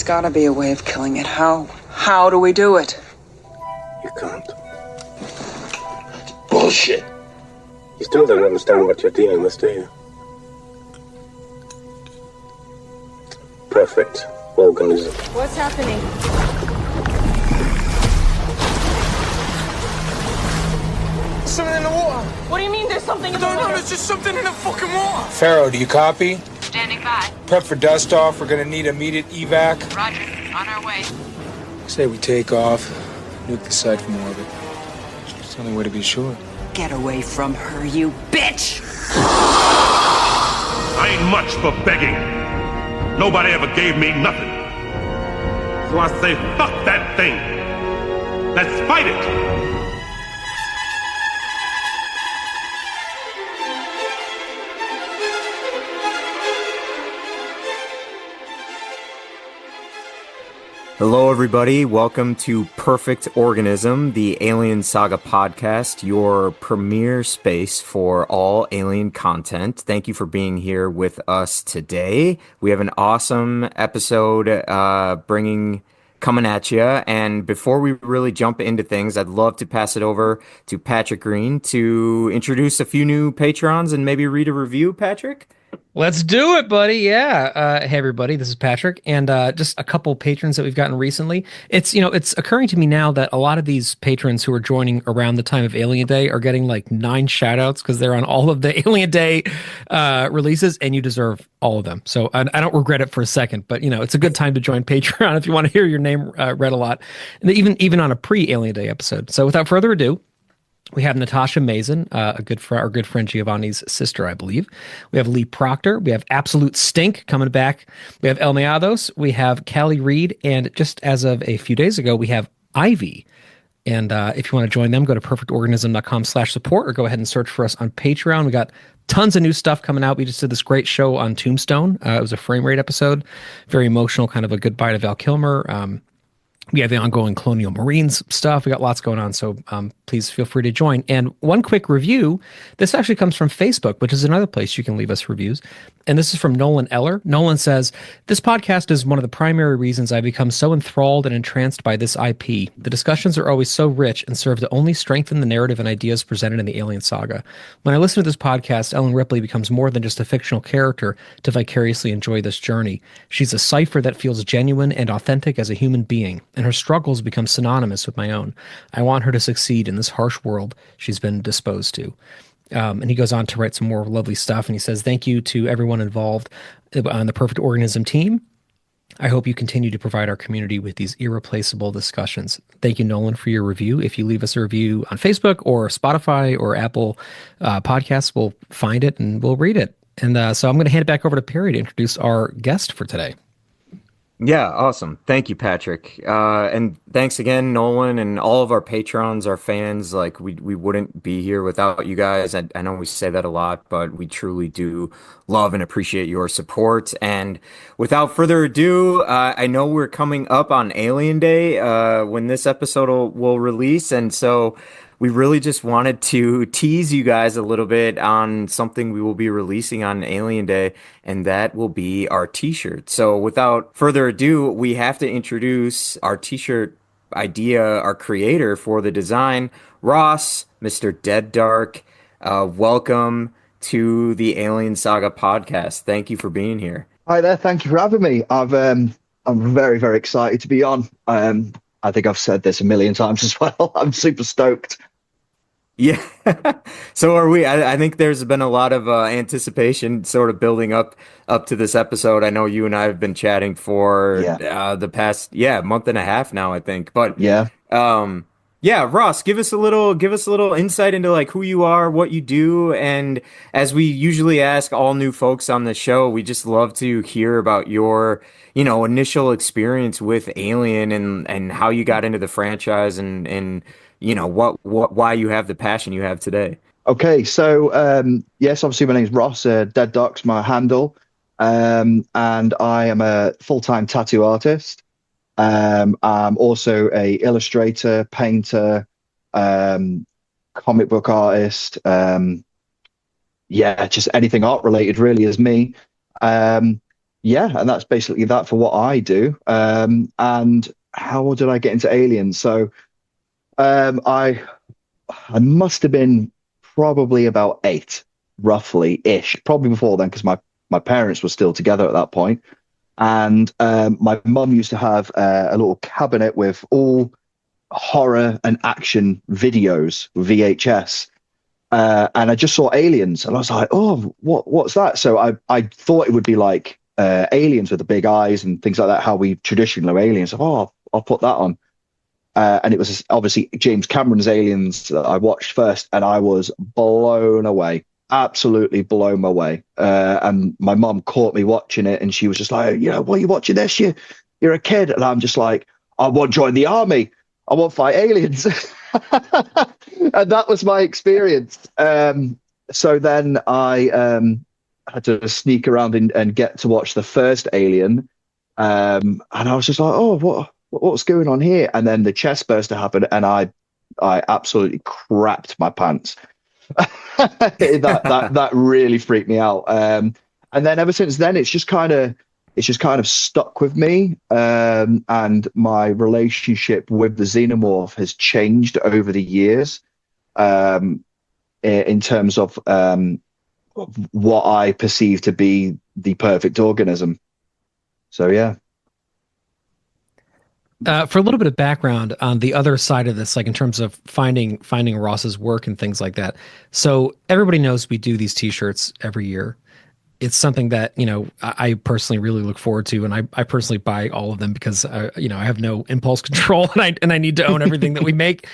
gotta be a way of killing it. How? How do we do it? You can't. It's bullshit. You still don't understand what you're dealing with, do you? Perfect organism. What's happening? Something in the water. What do you mean there's something in the water? No, there's just something in the fucking water. Pharaoh, do you copy? Standing by. Prep for dust off. We're gonna need immediate evac. Roger. On our way. Say we take off, nuke the site from orbit. It's the only way to be sure. Get away from her, you bitch! I ain't much for begging. Nobody ever gave me nothing. So I say, fuck that thing. Let's fight it. Hello, everybody. Welcome to Perfect Organism, the Alien Saga podcast, your premier space for all alien content. Thank you for being here with us today. We have an awesome episode coming at you. And before we really jump into things, I'd love to pass it over to Patrick Green to introduce a few new patrons and maybe read a review, Patrick. Let's do it, buddy. Yeah. Hey, everybody. This is Patrick, and just a couple patrons that we've gotten recently. It's occurring to me now that a lot of these patrons who are joining around the time of Alien Day are getting like 9 shout outs because they're on all of the Alien Day releases, and you deserve all of them. So I don't regret it for a second, but it's a good time to join Patreon if you want to hear your name read a lot, and even on a pre-Alien Day episode. So without further ado, we have Natasha Mason, our good friend Giovanni's sister, I believe. We have Lee Proctor. We have Absolute Stink coming back. We have El Meados. We have Callie Reed. And just as of a few days ago, we have Ivy. And if you want to join them, go to perfectorganism.com/support or go ahead and search for us on Patreon. We got tons of new stuff coming out. We just did this great show on Tombstone. It was a frame rate episode, very emotional, kind of a goodbye to Val Kilmer. We have the ongoing Colonial Marines stuff. We got lots going on, so please feel free to join. And one quick review, this actually comes from Facebook, which is another place you can leave us reviews. And this is from Nolan Eller. Nolan says, "This podcast is one of the primary reasons I become so enthralled and entranced by this IP. The discussions are always so rich and serve to only strengthen the narrative and ideas presented in the Alien Saga. When I listen to this podcast, Ellen Ripley becomes more than just a fictional character to vicariously enjoy this journey. She's a cipher that feels genuine and authentic as a human being, and her struggles become synonymous with my own. I want her to succeed in this harsh world she's been disposed to." And he goes on to write some more lovely stuff. And he says, "Thank you to everyone involved on the Perfect Organism team. I hope you continue to provide our community with these irreplaceable discussions." Thank you, Nolan, for your review. If you leave us a review on Facebook or Spotify or Apple Podcasts, we'll find it and we'll read it. And so I'm going to hand it back over to Perry to introduce our guest for today. Yeah, awesome. Thank you, Patrick. And thanks again, Nolan, and all of our patrons, our fans. Like, we wouldn't be here without you guys. I know we say that a lot, but we truly do love and appreciate your support. And without further ado, I know we're coming up on Alien Day when this episode will release. And so we really just wanted to tease you guys a little bit on something we will be releasing on Alien Day, and that will be our t-shirt. So without further ado, we have to introduce our t-shirt idea, our creator for the design, Ross, Mr. DeadDark. Welcome to the Alien Saga podcast. Thank you for being here. Hi there. Thank you for having me. I'm very, very excited to be on. I think I've said this a million times as well. I'm super stoked. Yeah, so are we. I think there's been a lot of anticipation sort of building up to this episode. I know you and I have been chatting for the past month and a half now, I think. But Ross, give us a little insight into like who you are, what you do, and as we usually ask all new folks on the show, we just love to hear about your initial experience with Alien and how you got into the franchise and why you have the passion you have today. Okay, so yes, obviously my name's Ross. DeadDark's my handle, and I am a full-time tattoo artist. I'm also a illustrator, painter, comic book artist. Just anything art related really is me. yeah, and that's basically that for what I do. And how did I get into aliens? So I must have been probably about 8, roughly ish, probably before then, because my parents were still together at that point. And my mum used to have a little cabinet with all horror and action videos, VHS. And I just saw aliens, and I was like, "Oh, what's that?" So I thought it would be like aliens with the big eyes and things like that, how we traditionally know aliens. Oh, I'll put that on. And it was obviously James Cameron's Aliens that I watched first, and I was blown away, absolutely blown away. And my mum caught me watching it, and she was just like, "What are you watching this? You're a kid." And I'm just like, "I want to join the army. I want to fight aliens." And that was my experience. So then I had to sneak around and get to watch the first Alien. And I was just like, "Oh, what's going on here?" And then the chest burster happened, and I absolutely crapped my pants. that really freaked me out. And then ever since then, it's just kind of stuck with me. And my relationship with the xenomorph has changed over the years. In terms of what I perceive to be the perfect organism. So yeah. For a little bit of background on the other side of this, like in terms of finding Ross's work and things like that. So everybody knows we do these T-shirts every year. It's something that, I personally really look forward to, and I personally buy all of them because, I have no impulse control, and I need to own everything that we make.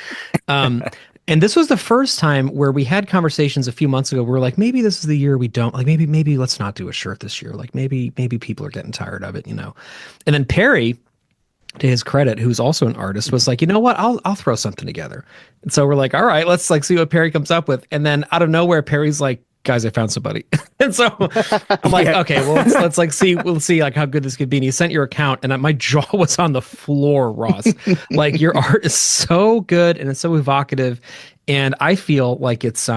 And this was the first time where we had conversations a few months ago. We were like, maybe this is the year we don't, like, maybe let's not do a shirt this year. Like maybe people are getting tired of it, And then Perry, to his credit, who's also an artist, was like, "You know what? I'll throw something together." And so we're like, "All right, let's see what Perry comes up with." And then out of nowhere, Perry's like, "Guys, I found somebody." And so I'm like, "Okay, well, let's see like how good this could be." And he sent your account, and my jaw was on the floor, Ross. Like, your art is so good and it's so evocative, and I feel like it's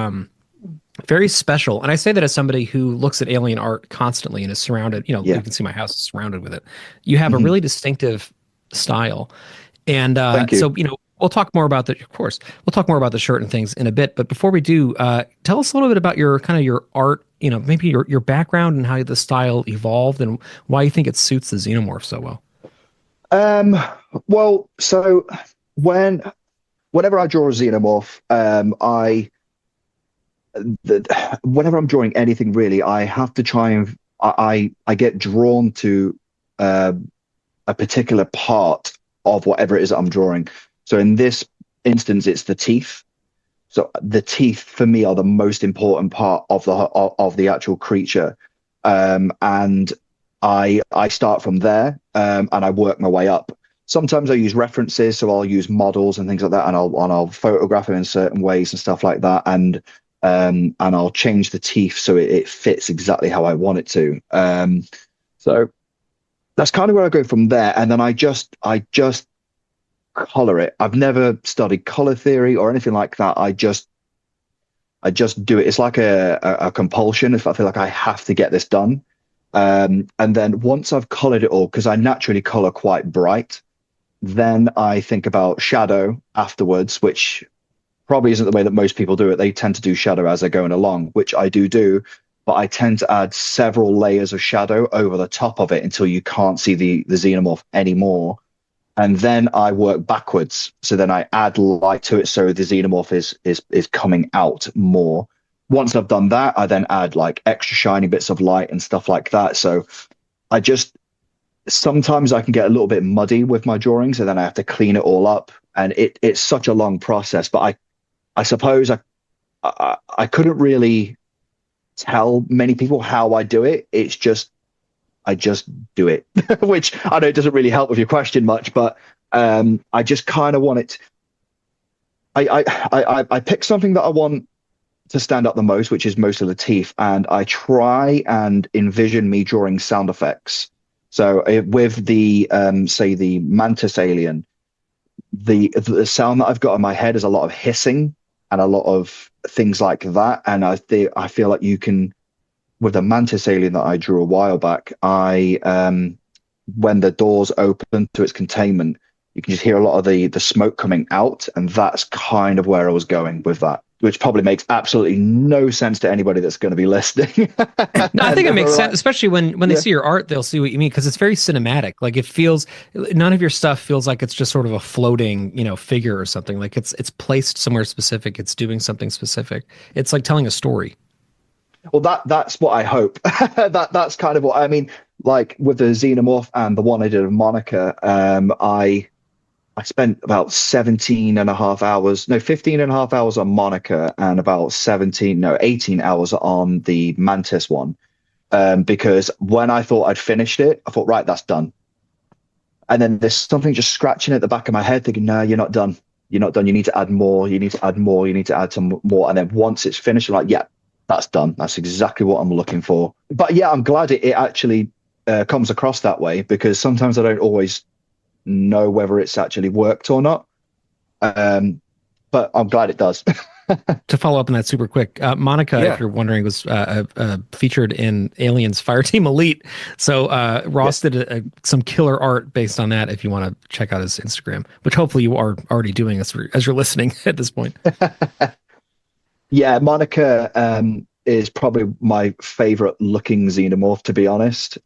very special. And I say that as somebody who looks at alien art constantly and is surrounded. You can see my house is surrounded with it. You have a really distinctive style, and so we'll talk more about the shirt and things in a bit. But before we do, tell us a little bit about your art, maybe your background and how the style evolved and why you think it suits the xenomorph so well. Well, so whenever I draw a xenomorph, whenever I'm drawing anything really, I have to try and I get drawn to a particular part of whatever it is that I'm drawing. So in this instance, it's the teeth. So the teeth for me are the most important part of the actual creature, and I start from there, and I work my way up. Sometimes I use references, so I'll use models and things like that, and I'll photograph them in certain ways and stuff like that, and I'll change the teeth so it fits exactly how I want it to. So that's kind of where I go from there, and then I just color it. I've never studied color theory or anything like that. I just do it. It's like a compulsion. If I feel like I have to get this done, and then once I've colored it all, because I naturally color quite bright, then I think about shadow afterwards, which probably isn't the way that most people do it. They tend to do shadow as they're going along, which I do. But I tend to add several layers of shadow over the top of it until you can't see the xenomorph anymore. And then I work backwards. So then I add light to it so the xenomorph is coming out more. Once I've done that, I then add like extra shiny bits of light and stuff like that. So sometimes I can get a little bit muddy with my drawings, and then I have to clean it all up. And it's such a long process. But I suppose I couldn't really tell many people how I do it. It's just I just do it, which I know doesn't really help with your question much, but I just kind of want it. I pick something that I want to stand out the most, which is most of the teeth, and I try and envision me drawing sound effects. So with the say the mantis alien, the sound that I've got in my head is a lot of hissing and a lot of things like that, and I feel like you can, with the mantis alien that I drew a while back, I when the doors open to its containment, you can just hear a lot of the smoke coming out, and that's kind of where I was going with that, which probably makes absolutely no sense to anybody that's going to be listening. No, I think it makes sense, especially when they see your art, they'll see what you mean, because it's very cinematic. Like, it feels, none of your stuff feels like it's just sort of a floating, figure or something. Like it's placed somewhere specific. It's doing something specific. It's like telling a story. Well, that's what I hope. That's kind of what I mean. Like with the xenomorph and the one I did of Monica, I spent about 15 and a half hours on Monica, and about 18 hours on the Mantis one. Because when I thought I'd finished it, I thought, right, that's done. And then there's something just scratching at the back of my head thinking, no, you're not done. You're not done. You need to add more. You need to add more. You need to add some more. And then once it's finished, I'm like, yeah, that's done. That's exactly what I'm looking for. But yeah, I'm glad it actually comes across that way, because sometimes I don't always know whether it's actually worked or not, but I'm glad it does. To follow up on that super quick, Monica, if you're wondering, was featured in Aliens Fireteam Elite. So Ross did some killer art based on that, if you want to check out his Instagram, which hopefully you are already doing as you're listening at this point. Yeah, Monica is probably my favorite looking xenomorph, to be honest.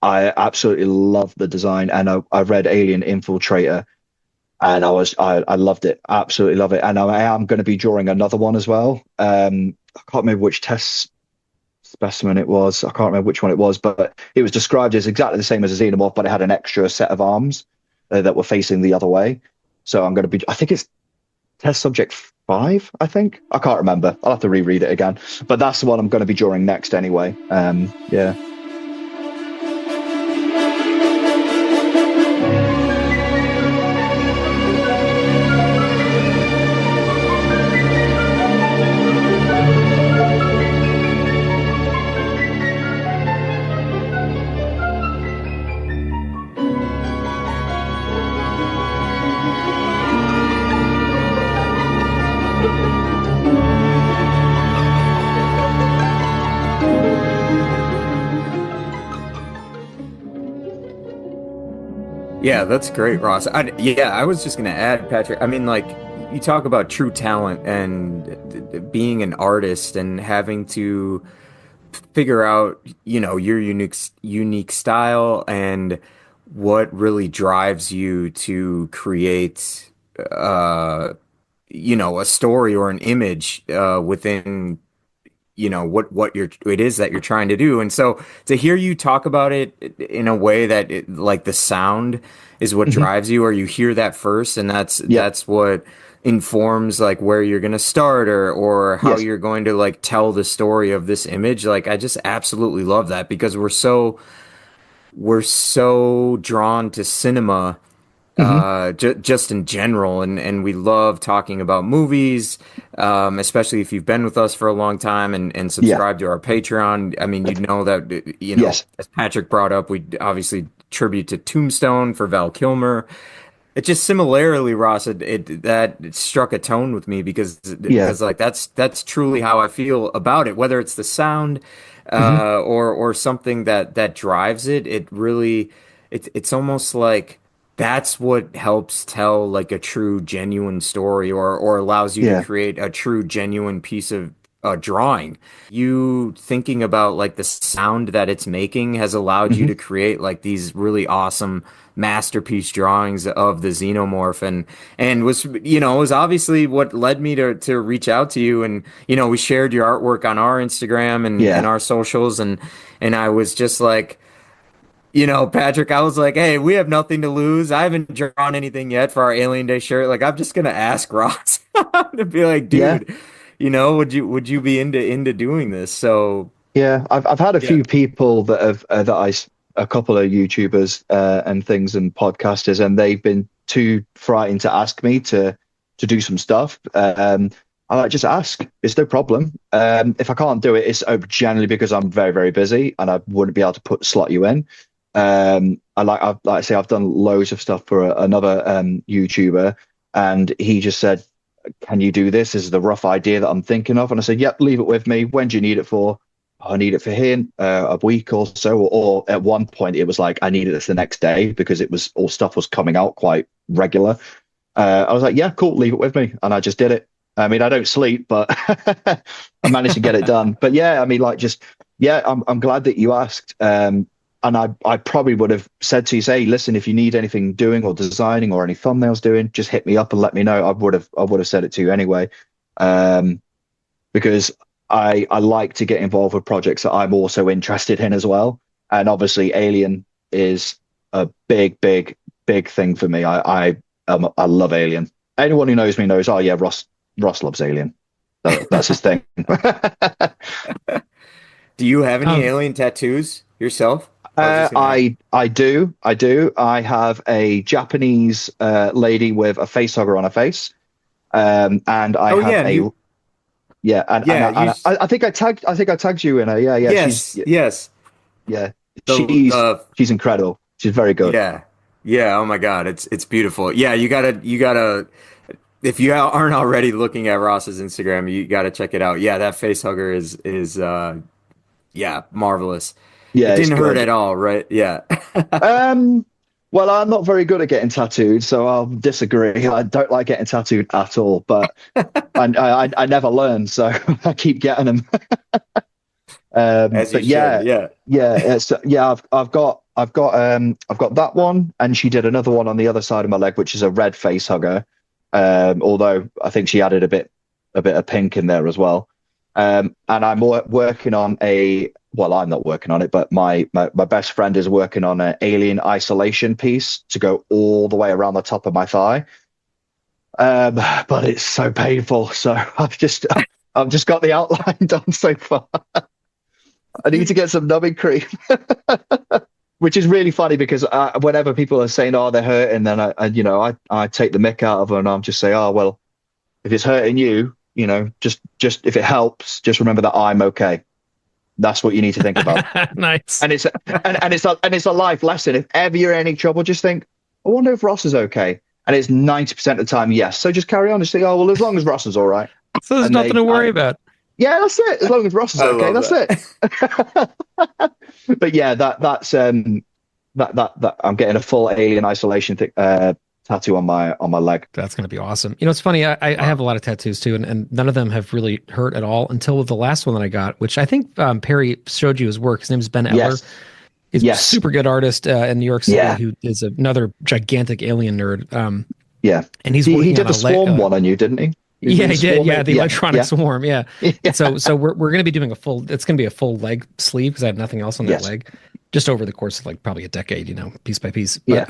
I absolutely love the design, and I read Alien Infiltrator, and I loved it, absolutely love it. And I am going to be drawing another one as well. I can't remember which test specimen it was. I can't remember which one it was, but it was described as exactly the same as a xenomorph, but it had an extra set of arms that were facing the other way. So I'm going to be, I think it's test subject 5, I think. I can't remember. I'll have to reread it again. But that's the one I'm going to be drawing next anyway. Yeah. Yeah, that's great, Ross. I was just going to add, Patrick. I mean, like, you talk about true talent and being an artist and having to figure out, your unique style and what really drives you to create, a story or an image within what it is that you're trying to do. And so to hear you talk about it in a way that like the sound is what drives you, or you hear that first, and that's what informs like where you're going to start or how you're going to like tell the story of this image. Like, I just absolutely love that, because we're so drawn to cinema just in general, and we love talking about movies, especially if you've been with us for a long time and subscribe to our Patreon. I mean, that as Patrick brought up, we obviously tribute to Tombstone for Val Kilmer. It just similarly, Ross, it struck a tone with me because like that's truly how I feel about it, whether it's the sound or something that drives it. It really it's almost like that's what helps tell like a true, genuine story, or allows you to create a true, genuine piece of drawing. You thinking about like the sound that it's making has allowed you to create like these really awesome masterpiece drawings of the xenomorph, and was obviously what led me to reach out to you. And we shared your artwork on our Instagram and our socials, and I was just like, Patrick, I was like, hey, we have nothing to lose. I haven't drawn anything yet for our Alien Day shirt. Like, I'm just gonna ask Ross to be like, dude, would you be into doing this? So yeah, I've had a few people that have a couple of YouTubers and things and podcasters, and they've been too frightened to ask me to do some stuff. I like, just ask. It's no problem. If I can't do it, it's generally because I'm very, very busy and I wouldn't be able to slot you in. I say, I've done loads of stuff for another YouTuber, and he just said, can you do this? This is the rough idea that I'm thinking of. And I said, yep, leave it with me. When do you need it for? I need it for here, a week or so. Or at one point it was like, I needed it the next day because all stuff was coming out quite regular. I was like, yeah, cool, leave it with me. And I just did it. I mean, I don't sleep, but I managed to get it done. But yeah, I mean, like, I'm glad that you asked. And I probably would have said to you, say, listen, if you need anything doing or designing or any thumbnails doing, just hit me up and let me know. I would have said it to you anyway. Because I like to get involved with projects that I'm also interested in as well. And obviously Alien is a big thing for me. I love Alien. Anyone who knows me knows, oh yeah, Ross loves Alien. That's his thing. Do you have any Alien tattoos yourself? I do. I have a Japanese lady with a facehugger on her face. And I have I think I tagged you in her. Yeah. Yes. Yeah. She's incredible. She's very good. Yeah. Oh my God. It's beautiful. Yeah. You gotta, if you aren't already looking at Ross's Instagram, you gotta check it out. Yeah. That face hugger is marvelous. Yeah. It didn't hurt at all, right? Yeah. Well, I'm not very good at getting tattooed, so I'll disagree. I don't like getting tattooed at all, but I never learn, so I keep getting them. As you should, yeah. I've got that one, and she did another one on the other side of my leg, which is a red face hugger. Although I think she added a bit of pink in there as well. And I'm working on I'm not working on it, but my best friend is working on an alien isolation piece to go all the way around the top of my thigh. But it's so painful. So I've just got the outline done so far. I need to get some numbing cream, which is really funny because whenever people are saying, oh, they're hurting, then I take the mick out of them and I'm just say, oh, well, if it's hurting you, just if it helps, just remember that I'm okay. That's what you need to think about. Nice. And it's a life lesson. If ever you're in any trouble, just think, I wonder if Ross is okay. And it's 90% of the time, yes. So just carry on and say, oh, well, as long as Ross is all right. So there's nothing to worry about. Yeah, that's it. As long as Ross is okay, that's it. But yeah, that's that I'm getting a full alien isolation tattoo on my leg. That's going to be awesome. It's funny. I have a lot of tattoos too, and none of them have really hurt at all until the last one that I got, which I think Perry showed you his work. His name is Ben Eller. Yes. He's a super good artist in New York City who is another gigantic alien nerd. And he did the Swarm one on you, didn't he? He did. Yeah, the electronic swarm. Yeah. So we're going to be doing it's going to be a full leg sleeve because I have nothing else on that leg. Just over the course of like probably a decade, piece by piece. But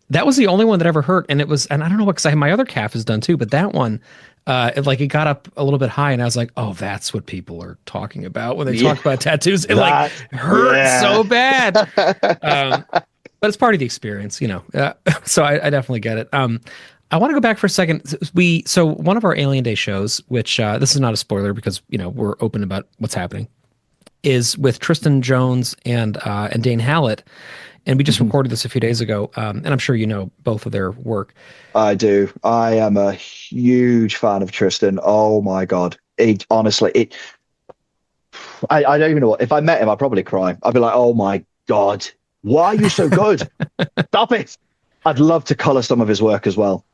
that was the only one that ever hurt, and I don't know what, because my other calf is done too, but that one, it got up a little bit high, and I was like, oh, that's what people are talking about when they talk about tattoos. It hurts so bad. But it's part of the experience, So I definitely get it. I want to go back for a second. So one of our Alien Day shows, which this is not a spoiler because we're open about what's happening, is with Tristan Jones and Dane Hallett, and we just recorded this a few days ago. And I'm sure you know both of their work. I do. I am a huge fan of Tristan. Oh my God! I don't even know if I met him, I'd probably cry. I'd be like, oh my God, why are you so good? Stop it! I'd love to color some of his work as well.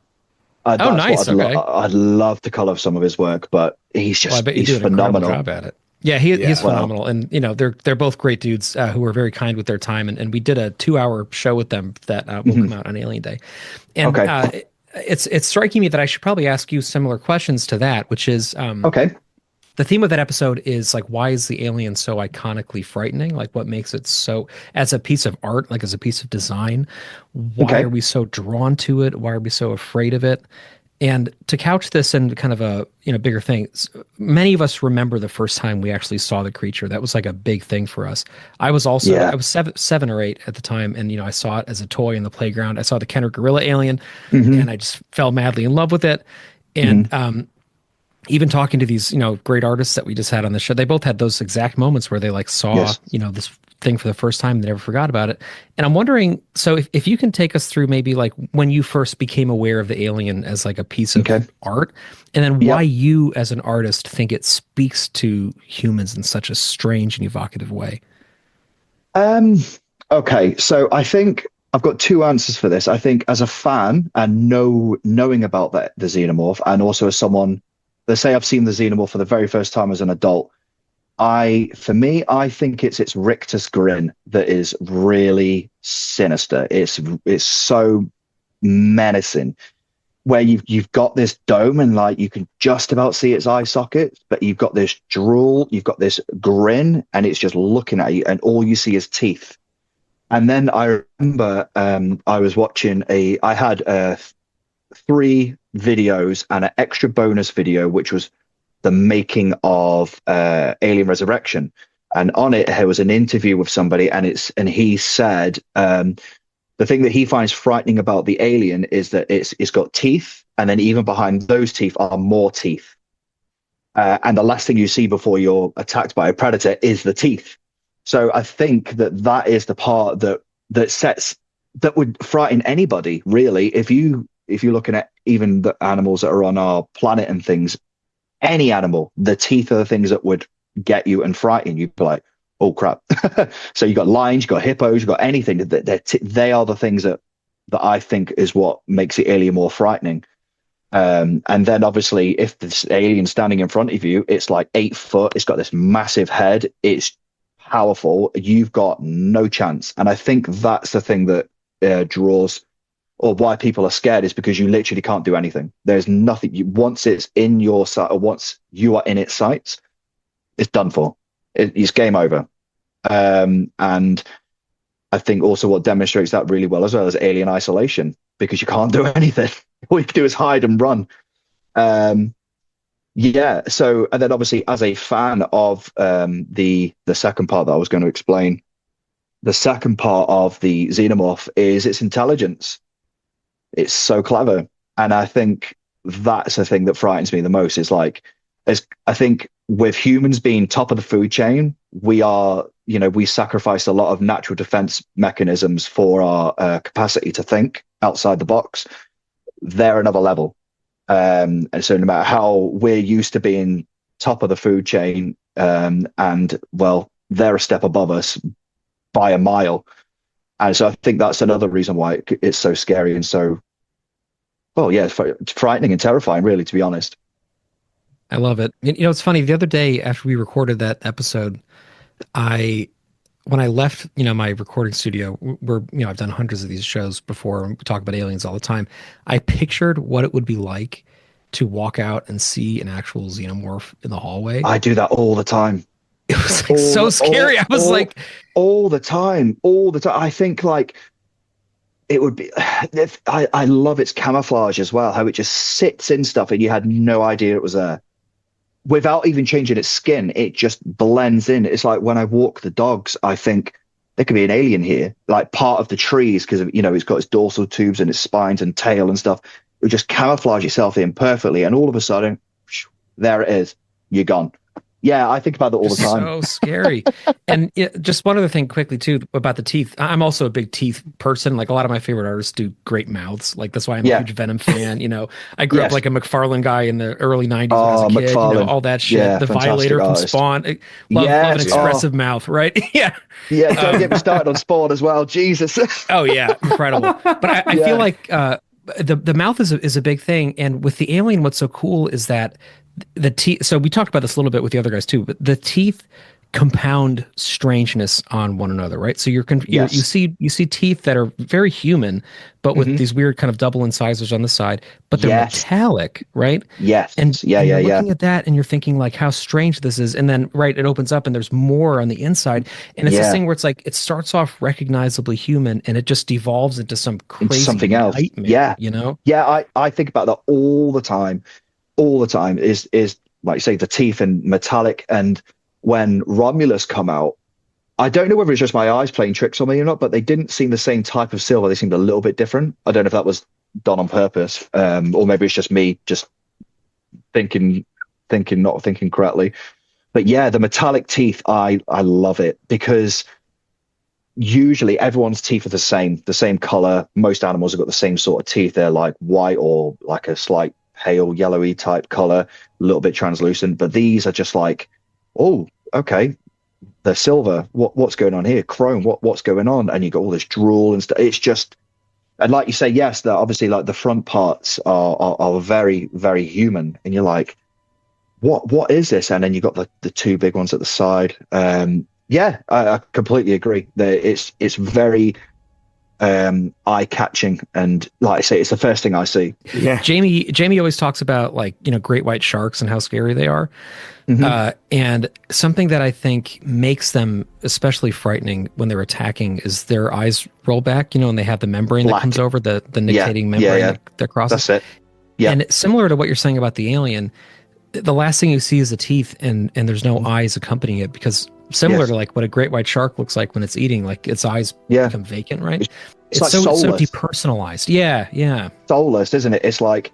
Nice. I'd love to color some of his work, but he's he's phenomenal. Job at it. Yeah, he's phenomenal, and they're both great dudes who were very kind with their time, and we did a 2-hour show with them that will come out on Alien Day, and it's striking me that I should probably ask you similar questions to that, which is the theme of that episode is like, why is the alien so iconically frightening? Like, what makes it so, as a piece of art, like as a piece of design, why are we so drawn to it? Why are we so afraid of it? And to couch this in kind of a bigger thing, many of us remember the first time we actually saw the creature. That was like a big thing for us. I was also I was seven or 8 at the time, and I saw it as a toy in the playground. I saw the Kenner Gorilla alien, and I just fell madly in love with it. And even talking to these, great artists that we just had on the show, they both had those exact moments where they like saw, Yes. this thing for the first time, they never forgot about it. And I'm wondering, so if you can take us through maybe like when you first became aware of the alien as like a piece of art, and then why you as an artist think it speaks to humans in such a strange and evocative way. Okay, so I think I've got two answers for this. I think as a fan and knowing about the xenomorph, and also as someone, let's say I've seen the xenomorph for the very first time as an adult, I think it's its rictus grin that is really sinister. It's so menacing, where you've got this dome and like you can just about see its eye sockets, but you've got this drool, you've got this grin, and it's just looking at you, and all you see is teeth. And then I remember I was watching I had 3 videos and an extra bonus video, which was the making of Alien Resurrection. And on it, there was an interview with somebody, and he said the thing that he finds frightening about the alien is that it's got teeth, and then even behind those teeth are more teeth. And the last thing you see before you're attacked by a predator is the teeth. So I think that is the part that would frighten anybody, really. If you're looking at even the animals that are on our planet and things, any animal, the teeth are the things that would get you and frighten you. Be like, oh crap. So you got lions, you got hippos, you got anything. They are the things that I think is what makes the alien more frightening. And then obviously if this alien standing in front of you, it's like 8 foot, it's got this massive head, it's powerful, you've got no chance. And I think that's the thing that draws, or why people are scared, is because you literally can't do anything. There's nothing. Once it's in your sight, or once you are in its sights, it's done for. It's game over. And I think also what demonstrates that really well as well is alien isolation, because you can't do anything. All you can do is hide and run. So, and then obviously as a fan of the second part that I was going to explain, the second part of the xenomorph is its intelligence. It's so clever. And I think that's the thing that frightens me the most, is like, I think with humans being top of the food chain, we sacrifice a lot of natural defense mechanisms for our capacity to think outside the box. They're another level. And so no matter how we're used to being top of the food chain, and well, they're a step above us by a mile. And so I think that's another reason why it's so scary and so, well, yeah, it's frightening and terrifying, really, to be honest. I love it. It's funny. The other day after we recorded that episode, when I left, my recording studio, where, I've done hundreds of these shows before, and we talk about aliens all the time. I pictured what it would be like to walk out and see an actual xenomorph in the hallway. I do that all the time. It was like so scary. I was like, all the time. I think like it would be, I love its camouflage as well, how it just sits in stuff and you had no idea it was there. Without even changing its skin, it just blends in. It's like when I walk the dogs, I think there could be an alien here, like part of the trees, because it's got its dorsal tubes and its spines and tail and stuff. It would just camouflage itself in perfectly, and all of a sudden, there it is. You're gone. Yeah, I think about that all the time. So scary. And just one other thing quickly too about the teeth. I'm also a big teeth person. Like a lot of my favorite artists do great mouths. Like that's why I'm a huge Venom fan. I grew up like a McFarlane guy in the early 90s when I was a kid. All that shit. Yeah, the Violator artist. from Spawn. Love an expressive mouth, right? Yeah. Yeah, don't get me started on Spawn as well. Jesus. Oh yeah, incredible. But I feel like the mouth is a big thing. And with the alien, what's so cool is that the teeth. So we talked about this a little bit with the other guys too, but the teeth compound strangeness on one another, right? So you see teeth that are very human, but with these weird kind of double incisors on the side, but they're metallic, right? Yes. And you're looking at that and you're thinking like how strange this is. And then it opens up and there's more on the inside. And it's this thing where it's like it starts off recognizably human and it just devolves into some crazy something else. Nightmare, Yeah, I think about that all the time. All the time is like you say, the teeth and metallic. And when Romulus come out, I don't know whether it's just my eyes playing tricks on me or not, but they didn't seem the same type of silver. They seemed a little bit different. I don't know if that was done on purpose, or maybe it's just me just thinking not thinking correctly. But yeah, the metallic teeth, I love it, because usually everyone's teeth are the same color. Most animals have got the same sort of teeth. They're like white or like a slight pale yellowy type color, a little bit translucent. But these are just like, oh, okay, they're silver. What's going on here? Chrome. What's going on? And you got all this drool and stuff. It's just, and like you say, yes, they're obviously like the front parts are very, very human. And you're like, what is this? And then you got the two big ones at the side. Yeah, I completely agree. It's very eye-catching, and like I say, it's the first thing I see. Yeah, Jamie always talks about, like, great white sharks and how scary they are. And something that I think makes them especially frightening when they're attacking is their eyes roll back, and they have the membrane that comes over the nictitating membrane that crosses. That's it. Yeah. And similar to what you're saying about the alien, the last thing you see is the teeth, and there's no eyes accompanying it, because similar to like what a great white shark looks like when it's eating, like its eyes become vacant, right? It's like so soulless. depersonalized. Yeah. Soulless, isn't it? It's like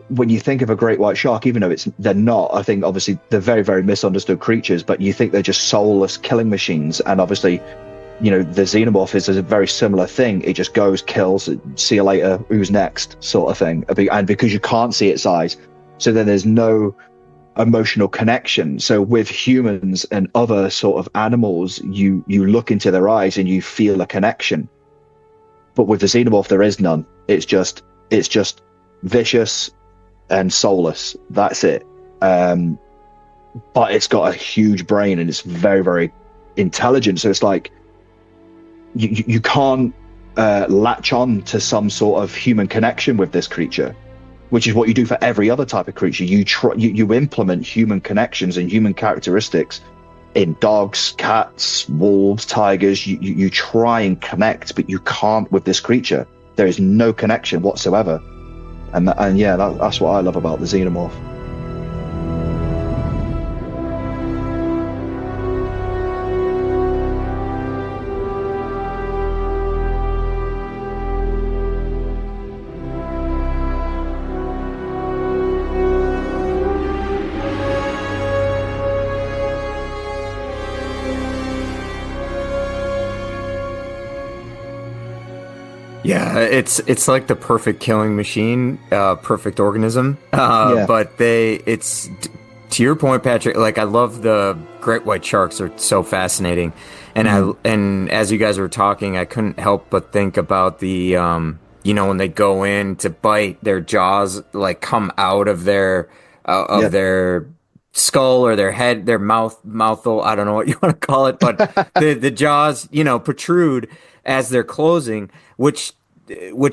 when you think of a great white shark, even though they're not, I think obviously they're very, very misunderstood creatures, but you think they're just soulless killing machines. And obviously, the xenomorph is a very similar thing. It just goes, kills, see you later, who's next, sort of thing. And because you can't see its eyes, so then there's no emotional connection. So with humans and other sort of animals, you look into their eyes and you feel a connection. But with the xenomorph, there is none. It's just vicious and soulless. That's it. But it's got a huge brain and it's very, very intelligent. So it's like you can't latch on to some sort of human connection with this creature, which is what you do for every other type of creature. You implement human connections and human characteristics in dogs, cats, wolves, tigers. You try and connect, but you can't with this creature. There is no connection whatsoever. And yeah, that's what I love about the xenomorph. Yeah, it's like the perfect killing machine, perfect organism. But it's to your point, Patrick. Like, I love the great white sharks; are so fascinating. And and as you guys were talking, I couldn't help but think about the when they go in to bite, their jaws like come out of their their skull or their head, their mouth, I don't know what you want to call it, but the jaws, protrude as they're closing, which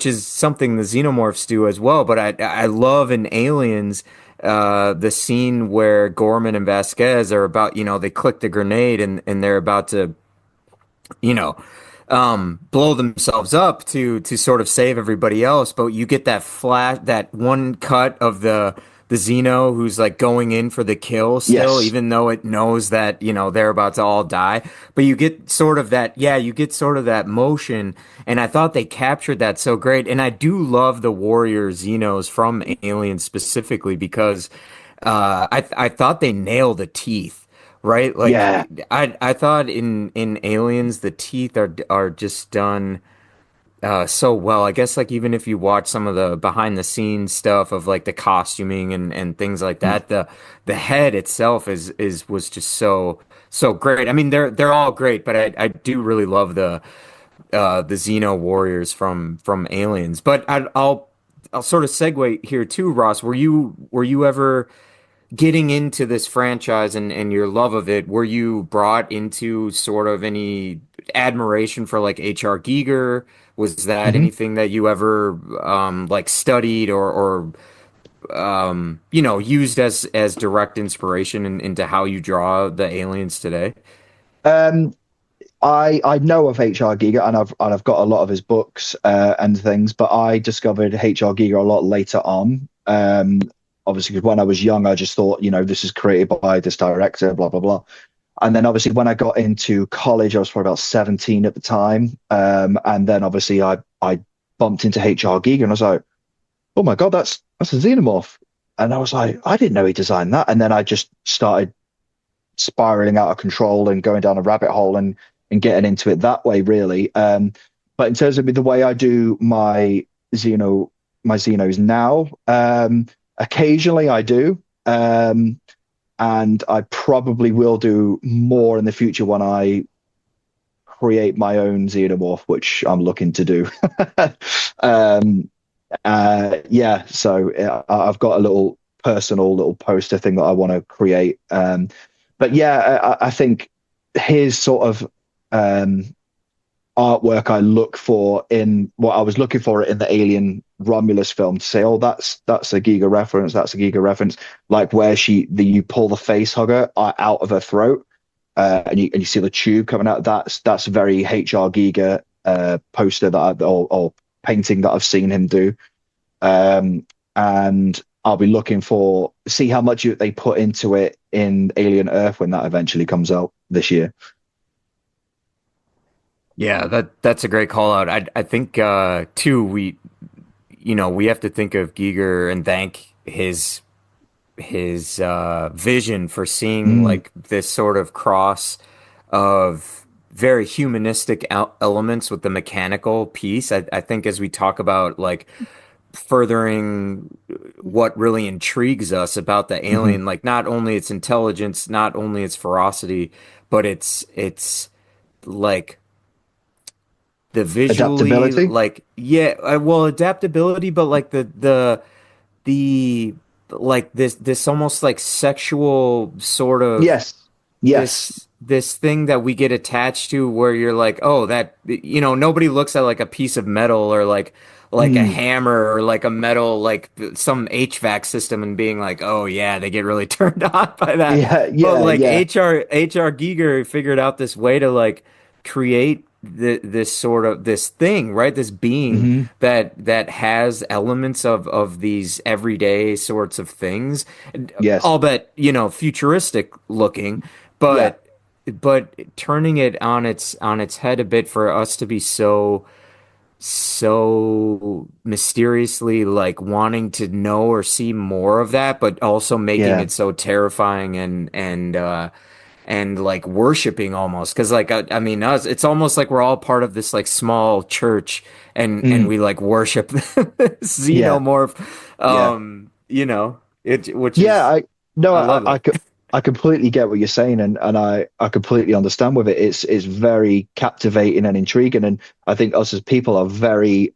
is something the xenomorphs do as well. But I love in Aliens the scene where Gorman and Vasquez are about, they click the grenade and they're about to, blow themselves up to sort of save everybody else. But you get that flash, that one cut of the Xeno who's like going in for the kill still, even though it knows that, they're about to all die. But you get sort of that, motion. And I thought they captured that so great. And I do love the warrior Xenos from Aliens specifically because I thought they nailed the teeth, right? Like, I thought in Aliens, the teeth are just done so well. I guess like even if you watch some of the behind the scenes stuff of like the costuming and things like that, the head itself was just so great. I mean, they're all great, but I do really love the Xeno warriors from Aliens. But I'll sort of segue here too, Ross. Were you ever getting into this franchise and your love of it? Were you brought into sort of any admiration for like H.R. Giger? Was that anything that you ever like studied or used as direct inspiration into how you draw the aliens today? I know of H.R. Giger and I've got a lot of his books and things, but I discovered H.R. Giger a lot later on. Obviously, because when I was young, I just thought, this is created by this director, blah, blah, blah. And then obviously when I got into college, I was probably about 17 at the time. And then obviously I bumped into H.R. Giger and I was like, oh my God, that's a xenomorph. and I was like, I didn't know he designed that. And then I just started spiraling out of control and going down a rabbit hole and getting into it that way, really. But in terms of the way I do my Xenos now, occasionally I do. And I probably will do more in the future when I create my own xenomorph, which I'm looking to do. Yeah, so I've got a little personal little poster thing that I want to create. But yeah, I think his sort of artwork I look for in what I was looking for in the Alien Romulus film to say, oh, that's a Giga reference, that's a Giga reference, like where you pull the face hugger out of her throat, and you see the tube coming out. That's a very HR Giga poster or painting that I've seen him do, and I'll be looking for see how much they put into it in Alien Earth when that eventually comes out this year. Yeah, that's a great call out. I think too we have to think of Giger and thank his vision for seeing like this sort of cross of very humanistic elements with the mechanical piece. I think as we talk about like furthering what really intrigues us about the alien, like not only its intelligence, not only its ferocity, but it's like the visually Adaptability? like adaptability, but like the like this almost like sexual sort of Yes. this thing that we get attached to where you're like, oh, that nobody looks at like a piece of metal or like a hammer or like a metal like some HVAC system and being like, oh yeah, they get really turned on by that. But like HR Giger figured out this way to like create this sort of this thing, right? This being that has elements of these everyday sorts of things. Yes. All but futuristic looking, but turning it on its head a bit for us to be so mysteriously like wanting to know or see more of that, but also making it so terrifying and like worshiping almost, because like I mean us, it's almost like we're all part of this like small church and we like worship xenomorph. Which is I completely get what you're saying, and I completely understand with it. It's very captivating and intriguing, and I think us as people are very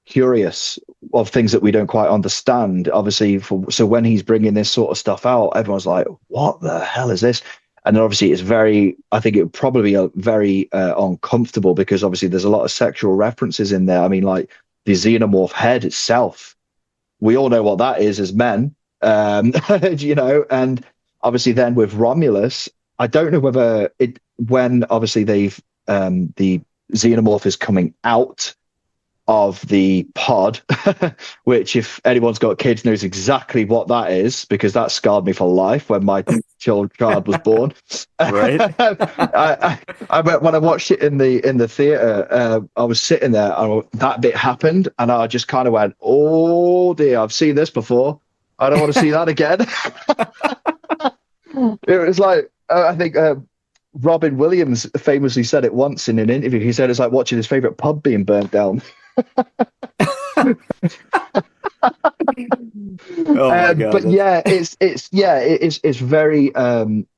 curious of things that we don't quite understand. Obviously, so when he's bringing this sort of stuff out, everyone's like, "What the hell is this?" And then obviously, it's very. I think it would probably be very uncomfortable because obviously there's a lot of sexual references in there. I mean, like the xenomorph head itself, we all know what that is as men. And obviously then with Romulus, I don't know whether when obviously they've the xenomorph is coming out of the pod, which if anyone's got kids knows exactly what that is, because that scarred me for life when my child was born. Right. I when I watched it in the theater, I was sitting there and that bit happened and I just kind of went, oh dear, I've seen this before. I don't want to see that again. It was like, I think Robin Williams famously said it once in an interview. He said it's like watching his favorite pub being burnt down. Oh my God, but yeah, it's very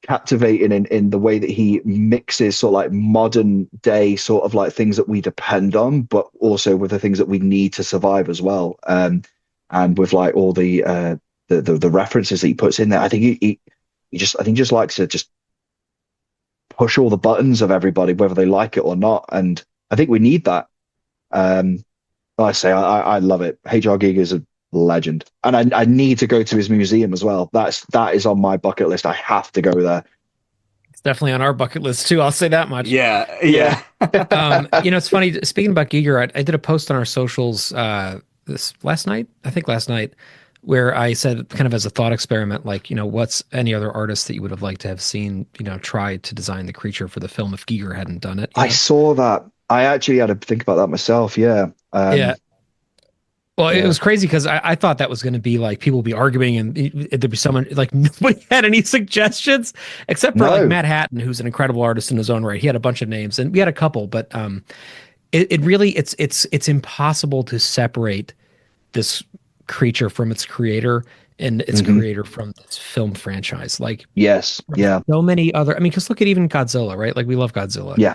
captivating in the way that he mixes sort of like modern day sort of like things that we depend on, but also with the things that we need to survive as well. And with like all the references that he puts in there, I think he just likes to just push all the buttons of everybody, whether they like it or not. And I think we need that. Like I say, I love it. HR Giga is a legend, and I need to go to his museum as well. That is on my bucket list. I have to go there. It's definitely on our bucket list too. I'll say that much. Yeah. It's funny. Speaking about Giger, I did a post on our socials last night, where I said, kind of as a thought experiment, like, what's any other artist that you would have liked to have seen, try to design the creature for the film if Giger hadn't done it? I saw that. I actually had to think about that myself. Yeah. Well, it Yeah. was crazy because I thought that was going to be like people would be arguing and there'd be someone like nobody had any suggestions except for like No. Matt Hatton, who's an incredible artist in his own right. He had a bunch of names and we had a couple, but it really it's impossible to separate this creature from its creator and its creator from this film franchise. Like Yes. Yeah. so many other, I mean, because look at even Godzilla, right? Like we love Godzilla. Yeah.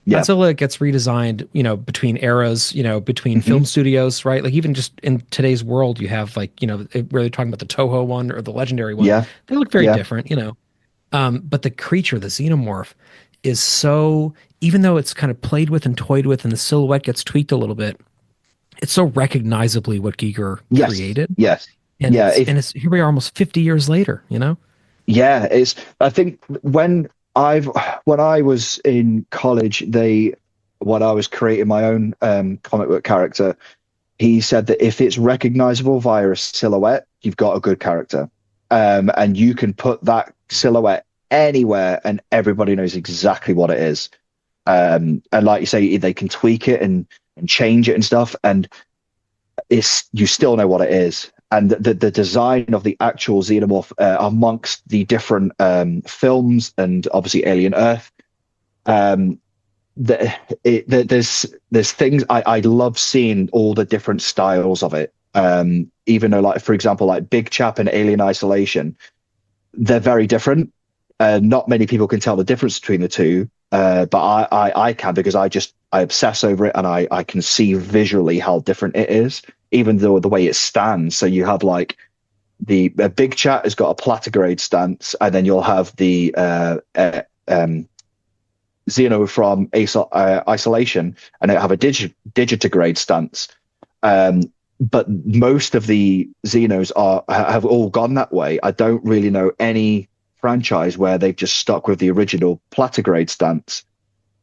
Yeah. Godzilla gets redesigned, between eras, between film studios, right? Like even just in today's world, you have like, where they're talking about the Toho one or the Legendary one. Yeah. They look very Yeah. different, but the creature, the xenomorph, is so, even though it's kind of played with and toyed with and the silhouette gets tweaked a little bit, it's so recognizably what Giger Yes. created. Yes. And Yeah. it's here we are almost 50 years later, Yeah. I think when I was in college, when I was creating my own comic book character, he said that if it's recognizable via a silhouette, you've got a good character. And you can put that silhouette anywhere and everybody knows exactly what it is. And like you say, they can tweak it and change it and stuff, and you still know what it is. And the design of the actual xenomorph amongst the different films and obviously Alien Earth, there's things I love seeing all the different styles of it. Even though, like for example, like Big Chap and Alien Isolation, they're very different. Not many people can tell the difference between the two, but I can, because I obsess over it and I can see visually how different it is, even though the way it stands. So you have like the Big Chat has got a platigrade stance, and then you'll have the Xeno from Isolation, and it'll have a digitigrade stance. But most of the Xenos have all gone that way. I don't really know any franchise where they've just stuck with the original platigrade stance.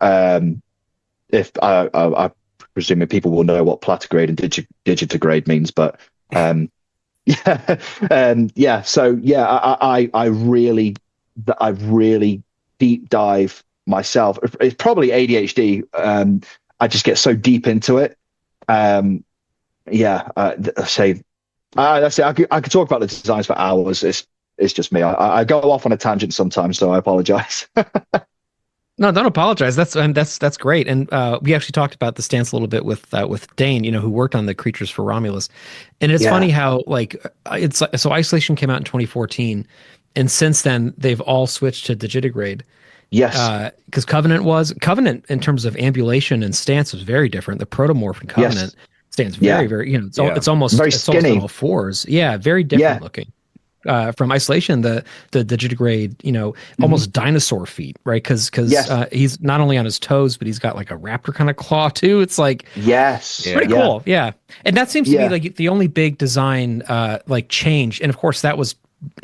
If I presume people will know what platigrade and digitigrade means, but yeah. So yeah, I really deep dive myself. It's probably ADHD. I just get so deep into it. That's it. I could talk about the designs for hours. It's just me. I go off on a tangent sometimes, so I apologize. No, don't apologize. That's great. And we actually talked about the stance a little bit with Dane, who worked on the creatures for Romulus. And it's funny how so Isolation came out in 2014, and since then they've all switched to digitigrade. Yes. Because Covenant in terms of ambulation and stance was very different. The protomorph in Covenant stands very, it's almost very it's skinny. almost on all fours. Yeah, very different looking. From Isolation, the digitigrade, almost dinosaur feet, right? Because he's not only on his toes, but he's got like a raptor kind of claw too. It's like pretty cool. Yeah, and that seems to be like the only big design change. And of course,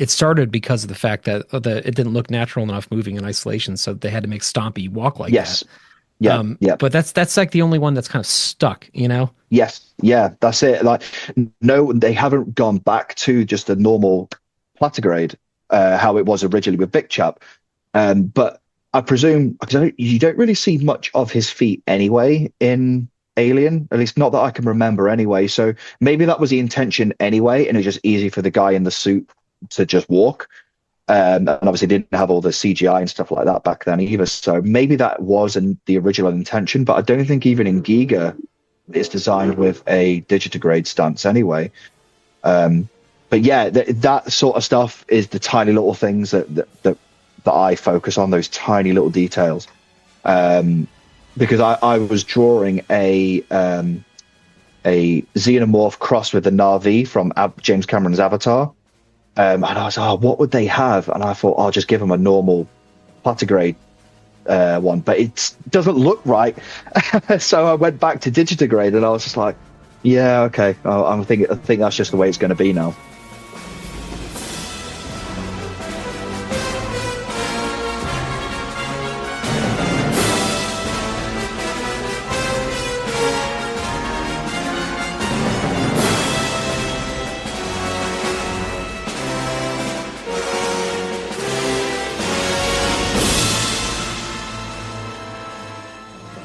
it started because of the fact that it didn't look natural enough moving in Isolation, so they had to make Stompy walk like that. Yeah. But that's like the only one that's kind of stuck, Yes. Yeah, that's it. Like, no, they haven't gone back to just a normal platigrade, how it was originally with Big Chap. But I presume, because you don't really see much of his feet anyway in Alien, at least not that I can remember anyway. So maybe that was the intention anyway, and it was just easy for the guy in the suit to just walk. And obviously didn't have all the CGI and stuff like that back then either. So maybe that wasn't the original intention, but I don't think even in Giga it's designed with a digitigrade stance anyway. But yeah, that sort of stuff is the tiny little things that I focus on, those tiny little details. Because I was drawing a xenomorph crossed with the Na'vi from James Cameron's Avatar. And I was, what would they have? And I thought, I'll just give them a normal platigrade one, but it doesn't look right. So I went back to digitigrade, and I was just like, yeah, okay. I think that's just the way it's going to be now.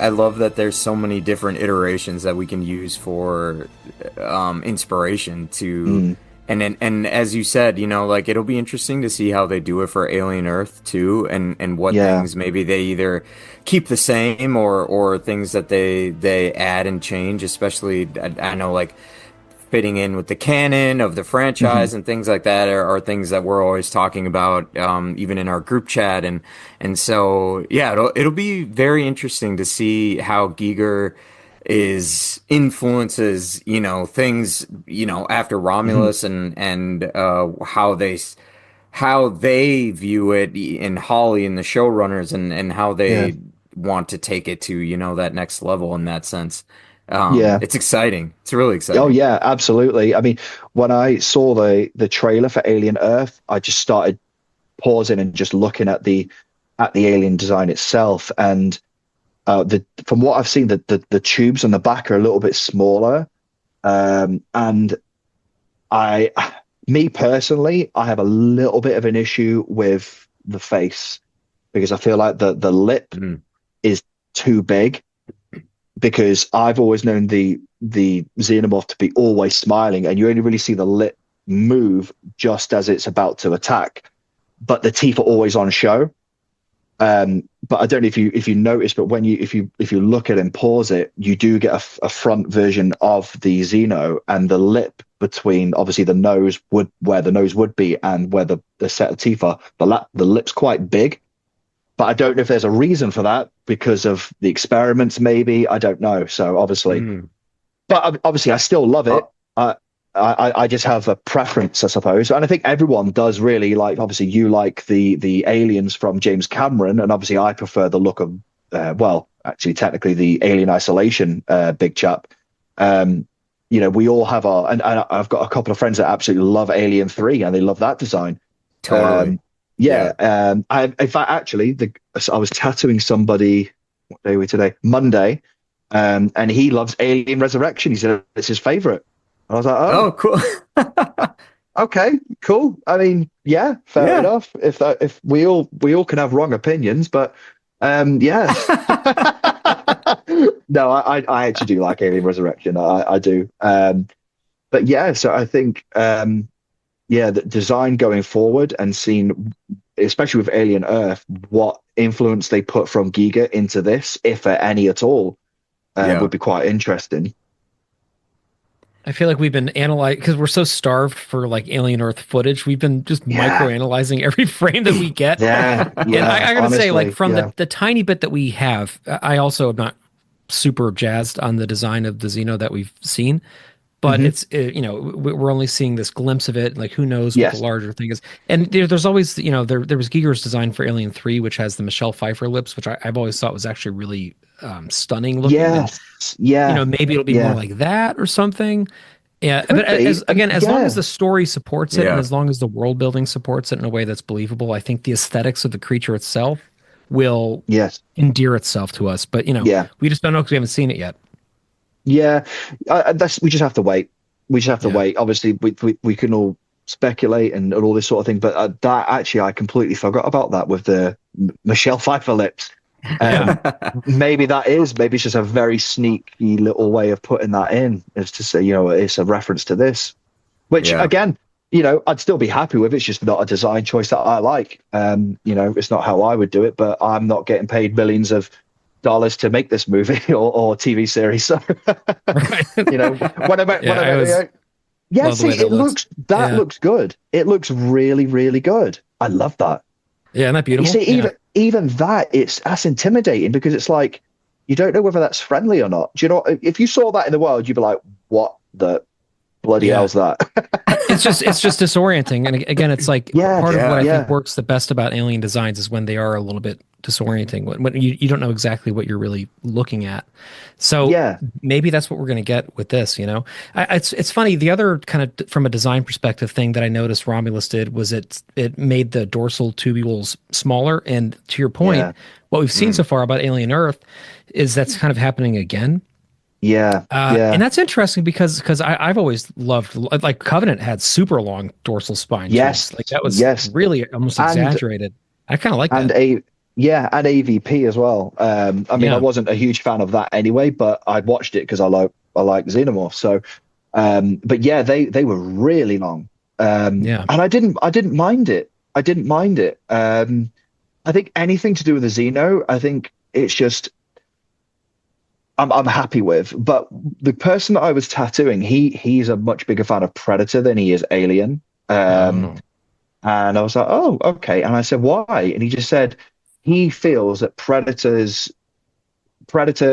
I love that there's so many different iterations that we can use for inspiration to and as you said, you know, like it'll be interesting to see how they do it for Alien Earth too, and what things maybe they either keep the same or things that they add and change, especially I know like fitting in with the canon of the franchise and things like that are things that we're always talking about, even in our group chat. And so, yeah, it'll be very interesting to see how Giger influences, you know, things, you know, after Romulus and how they view it in Holly and the showrunners and how they want to take it to, you know, that next level in that sense. It's exciting. It's really exciting. Oh yeah, absolutely. I mean, when I saw the trailer for Alien Earth, I just started pausing and just looking at the alien design itself. And from what I've seen, the tubes on the back are a little bit smaller. And me personally, I have a little bit of an issue with the face because I feel like the lip is too big. Because I've always known the xenomorph to be always smiling, and you only really see the lip move just as it's about to attack, but the teeth are always on show. But I don't know if you notice, but when if you look at it and pause it, you do get a front version of the Xeno, and the lip between obviously the nose where the nose would be and where the set of teeth are, the lip's quite big. But I don't know if there's a reason for that because of the experiments, maybe. I don't know. So obviously, but obviously I still love it. I just have a preference, I suppose. And I think everyone does really like, obviously you like the aliens from James Cameron. And obviously I prefer the look of, well, actually technically the Alien Isolation big chap. You know, we all have and I've got a couple of friends that absolutely love Alien 3 and they love that design. Totally. In fact, actually, I was tattooing somebody. What day are we today? Monday, and he loves Alien Resurrection. He said it's his favorite. I was like, oh cool. Okay, cool. I mean, yeah, fair enough. If we all can have wrong opinions, but yeah. No, I actually do like Alien Resurrection. I do. But yeah, so I think the design going forward and seeing, especially with Alien Earth, what influence they put from Giga into this, if any at all, would be quite interesting. I feel like we've been analyzing because we're so starved for like Alien Earth footage. We've been just microanalyzing every frame that we get. And I gotta honestly, say, like from the tiny bit that we have, I also am not super jazzed on the design of the Xeno that we've seen. But it's, you know, we're only seeing this glimpse of it. Like, who knows what the larger thing is. And there's always, you know, there was Giger's design for Alien 3, which has the Michelle Pfeiffer lips, which I've always thought was actually really stunning looking. Yes. And, you know, maybe it'll be more like that or something. Yeah. But as long as the story supports it and as long as the world building supports it in a way that's believable, I think the aesthetics of the creature itself will endear itself to us. But, you know, we just don't know because we haven't seen it yet. Yeah, we just have to wait. We just have to wait. Obviously, we can all speculate and all this sort of thing, but that actually I completely forgot about that with the Michelle Pfeiffer lips. Maybe it's just a very sneaky little way of putting that in, is to say, you know, it's a reference to this, which again, you know, I'd still be happy with. It's just not a design choice that I like. You know, it's not how I would do it, but I'm not getting paid millions of dollars to make this movie or TV series. So, you know, it looks good. It looks really, really good. I love that. Yeah, isn't that beautiful? You see, even that's intimidating because it's like, you don't know whether that's friendly or not. Do you know, if you saw that in the world, you'd be like, what the bloody hell's that? it's just disorienting. And again, it's like part of what I think works the best about alien designs is when they are a little bit disorienting, when you don't know exactly what you're really looking at. So maybe that's what we're going to get with this, you know. It's funny, the other kind of from a design perspective thing that I noticed Romulus did was it made the dorsal tubules smaller, and to your point, what we've seen so far about Alien Earth is that's kind of happening again. And that's interesting because I've always loved, like, Covenant had super long dorsal spines. Like that was really almost exaggerated. I kind of like that. Yeah, and AVP as well. I mean, Yeah. I wasn't a huge fan of that anyway, but I watched it because I like Xenomorph. So, but yeah, they were really long. Yeah. And I didn't mind it. I didn't mind it. I think anything to do with the Xeno, I think it's just I'm happy with. But the person that I was tattooing, he's a much bigger fan of Predator than he is Alien. And I was like, oh, okay. And I said, why? And he just said he feels that Predator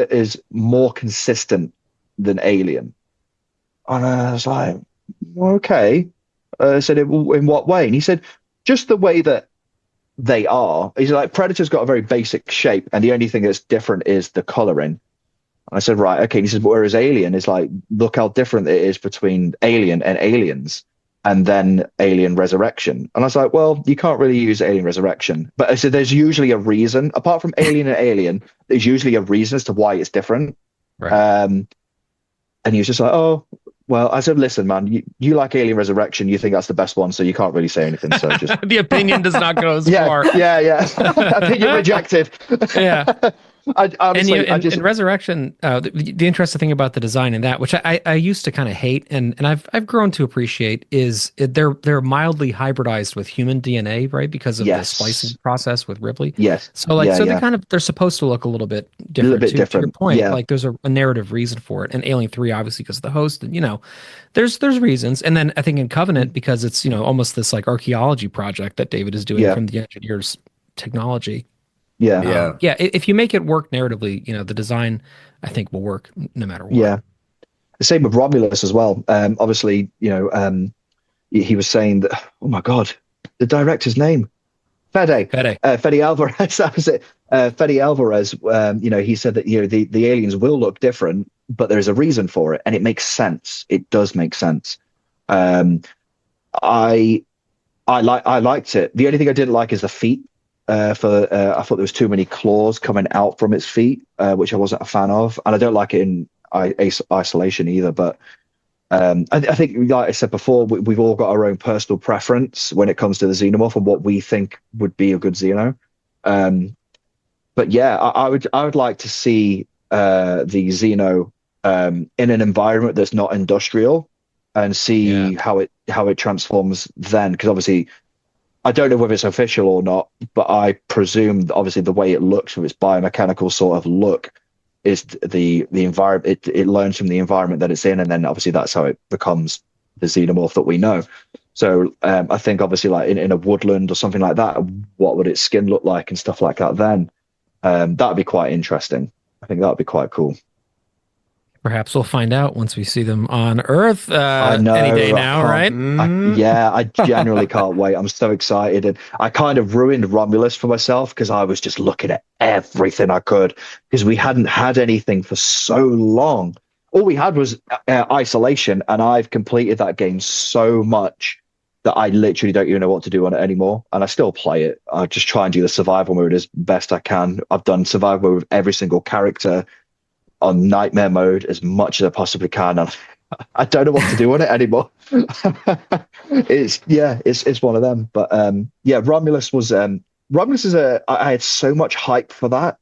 is more consistent than Alien. And I was like, okay. I said, in what way? And he said, just the way that they are. He's like, Predator's got a very basic shape, and the only thing that's different is the coloring. And I said, right, okay. And he said, whereas Alien is like, look how different it is between Alien and Aliens, and then Alien Resurrection. And I was like, well, you can't really use Alien Resurrection. But I said, there's usually a reason. Apart from Alien and Alien, there's usually a reason as to why it's different. Right. And he was just like, oh, well, I said, listen, man, you like Alien Resurrection. You think that's the best one, so you can't really say anything. So just The opinion does not go as yeah, far. yeah. Opinion rejected. Yeah. I honestly, in Resurrection, the interesting thing about the design in that, which I used to kind of hate, and I've grown to appreciate, is they're mildly hybridized with human DNA, right? Because of the splicing process with Ripley. Yes. So they're supposed to look a little bit different. A little bit different. To your point, yeah. Like there's a narrative reason for it. And Alien 3, obviously, because of the host, and there's reasons. And then I think in Covenant, because it's almost this like archaeology project that David is doing from the engineer's technology. Yeah. If you make it work narratively, the design, I think, will work no matter what. Yeah. The same with Romulus as well. Obviously, he was saying that, oh my God, the director's name, Fede Alvarez. That was it. Fede Alvarez, he said that, the aliens will look different, but there's a reason for it. And it makes sense. It does make sense. I liked it. The only thing I didn't like is the feet. I thought there was too many claws coming out from its feet, which I wasn't a fan of, and I don't like it in isolation either. But I think, like I said before, we've all got our own personal preference when it comes to the Xenomorph and what we think would be a good Xeno. But yeah, I would like to see the Xeno in an environment that's not industrial, and see how it transforms then, because obviously, I don't know whether it's official or not, but I presume that obviously the way it looks with its biomechanical sort of look is the environment. It learns from the environment that it's in, and then obviously that's how it becomes the Xenomorph that we know. So I think obviously like in a woodland or something like that, what would its skin look like and stuff like that then? That would be quite interesting. I think that would be quite cool. Perhaps we'll find out once we see them on Earth I know, any day now, right? I genuinely can't wait. I'm so excited. And I kind of ruined Romulus for myself because I was just looking at everything I could, because we hadn't had anything for so long. All we had was Isolation, and I've completed that game so much that I literally don't even know what to do on it anymore. And I still play it. I just try and do the survival mode as best I can. I've done survival mode with every single character on nightmare mode as much as I possibly can, and I don't know what to do on it anymore. It's one of them. But Romulus was Romulus is I had so much hype for that,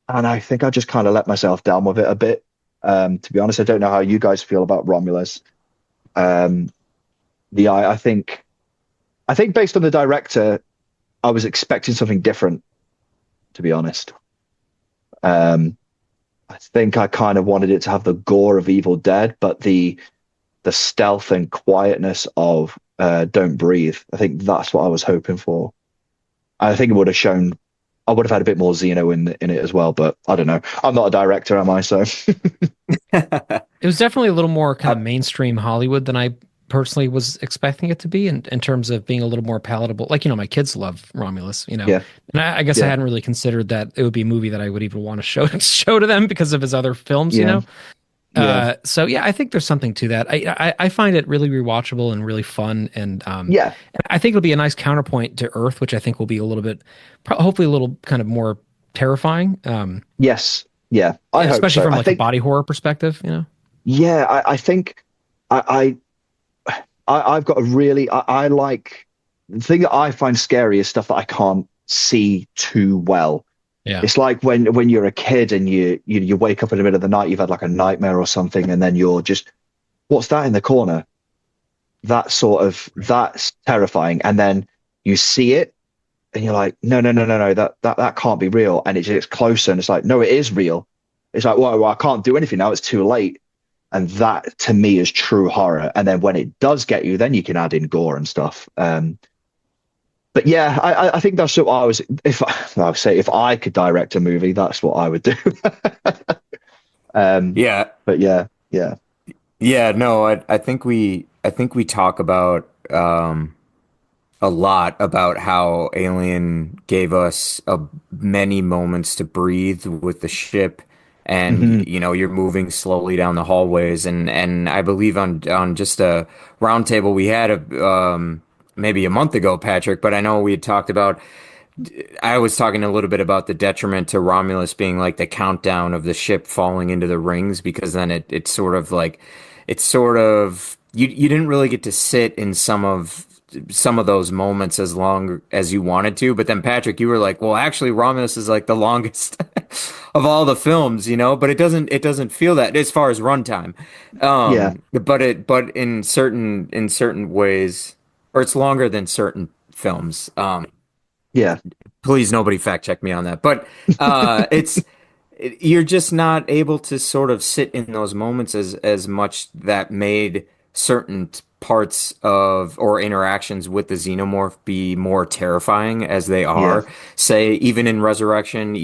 and I think I just kind of let myself down with it a bit. To be honest, I don't know how you guys feel about Romulus. I think based on the director, I was expecting something different, to be honest. I think I kind of wanted it to have the gore of Evil Dead, but the stealth and quietness of Don't Breathe. I think that's what I was hoping for. I think it would have shown. I would have had a bit more Xeno in it as well, but I don't know. I'm not a director, am I? So it was definitely a little more kind of mainstream Hollywood than I personally was expecting it to be in terms of being a little more palatable. Like, my kids love Romulus, and I guess I hadn't really considered that it would be a movie that I would even want to show to them because of his other films, So I think there's something to that. I find it really rewatchable and really fun, and I think it'll be a nice counterpoint to Earth, which I think will be a little bit, hopefully a little kind of more terrifying. Yes, yeah, I hope especially so. from a body horror perspective, Yeah, I think I've got a really I like the thing that I find scary is stuff that I can't see too well. Yeah. It's like when you're a kid and you wake up in the middle of the night, you've had like a nightmare or something, and then you're just, what's that in the corner? That's terrifying. And then you see it and you're like, no, that can't be real. And it gets closer and it's like, no, it is real. It's like, well, I can't do anything now. It's too late. And that to me is true horror. And then when it does get you, then you can add in gore and stuff. But yeah, I think that's what I was. If I could direct a movie, that's what I would do. Yeah. But yeah. Yeah, no, I think we talk about a lot about how Alien gave us many moments to breathe with the ship, and you're moving slowly down the hallways, and I believe on just a roundtable we had maybe a month ago, Patrick, but I know we had talked about. I was talking a little bit about the detriment to Romulus being like the countdown of the ship falling into the rings, because then it's sort of you didn't really get to sit in some of those moments as long as you wanted to. But then Patrick, you were like, well, actually Romulus is like the longest of all the films, but it doesn't feel that as far as runtime. But in certain ways, or it's longer than certain films. Yeah. Please, nobody fact check me on that. But you're just not able to sort of sit in those moments as much that made certain parts of or interactions with the xenomorph be more terrifying as they are. Yeah. Say, even in Resurrection,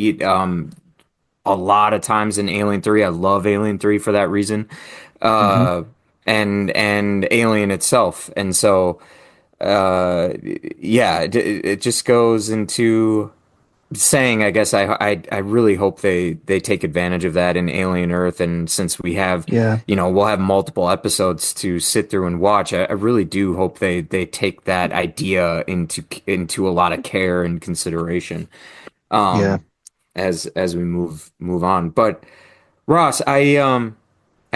a lot of times in Alien 3, I love Alien 3 for that reason, and Alien itself. And so, it just goes into saying, I guess I really hope they take advantage of that in Alien Earth, and since we have we'll have multiple episodes to sit through and watch, I really do hope they take that idea into a lot of care and consideration as we move on. But Ross, I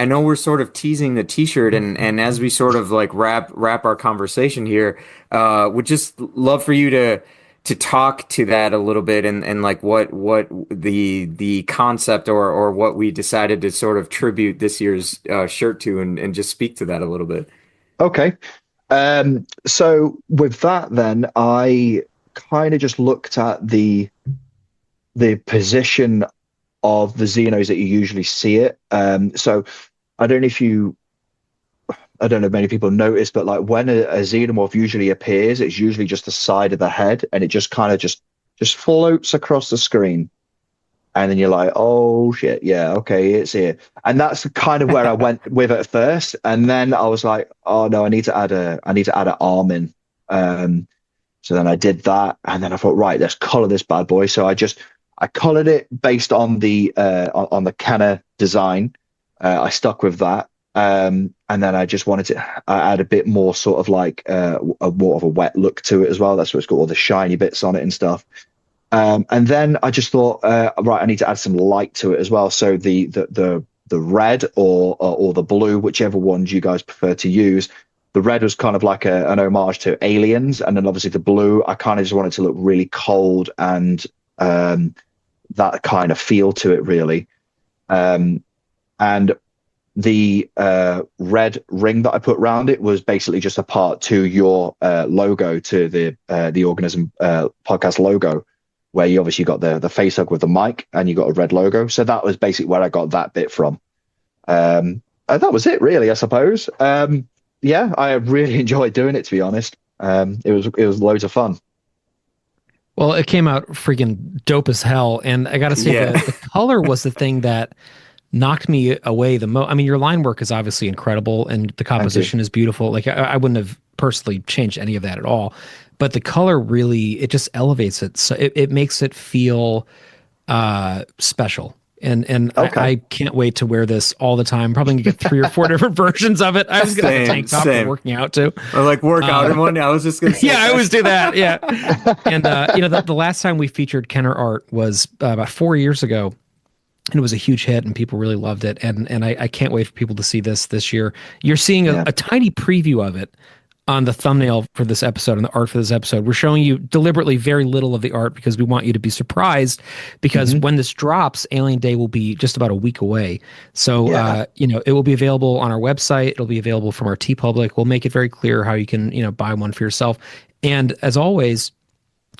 know we're sort of teasing the t-shirt, and as we sort of like wrap our conversation here, would just love for you to talk to that a little bit, and like what the concept or what we decided to sort of tribute this year's shirt to, and just speak to that a little bit. Okay. So with that, then I kind of just looked at the position of the Xenos that you usually see it. So I don't know if many people notice, but like when a xenomorph usually appears, it's usually just the side of the head, and it just kind of just floats across the screen. And then you're like, oh shit, yeah, okay, it's here. And that's kind of where I went with it at first. And then I was like, oh no, I need to add an arm in. So then I did that, and then I thought, right, let's color this bad boy. So I colored it based on the Kenner design. I stuck with that. And then I just wanted to add a bit more sort of like more of a wet look to it as well. That's what it's got, all the shiny bits on it and stuff. And then I just thought, right, I need to add some light to it as well. So the red or the blue, whichever ones you guys prefer to use. The red was kind of like an homage to Aliens, and then obviously the blue, I kind of just wanted to look really cold and that kind of feel to it, really. And the red ring that I put around it was basically just a part to your logo, to the Organism podcast logo, where you obviously got the face hug with the mic, and you got a red logo. So that was basically where I got that bit from. And that was it, really, I suppose. Yeah, I really enjoyed doing it, to be honest. It was loads of fun. Well, it came out freaking dope as hell, and I gotta say, the color was the thing that knocked me away the most. I mean, your line work is obviously incredible, and the composition is beautiful. Like I wouldn't have personally changed any of that at all, but the color really, it just elevates it. So it makes it feel special. And okay. I can't wait to wear this all the time. Probably gonna get 3 or 4 different versions of it. I was gonna have a tank top for working out too. Or like work out in one. I was just gonna say I always do that. Yeah. And the last time we featured Kenner art was about 4 years ago. And it was a huge hit, and people really loved it. And I can't wait for people to see this year. You're seeing a tiny preview of it on the thumbnail for this episode and the art for this episode. We're showing you deliberately very little of the art because we want you to be surprised, because when this drops, Alien Day will be just about a week away. So, it will be available on our website. It'll be available from our TeePublic. We'll make it very clear how you can, buy one for yourself. And as always,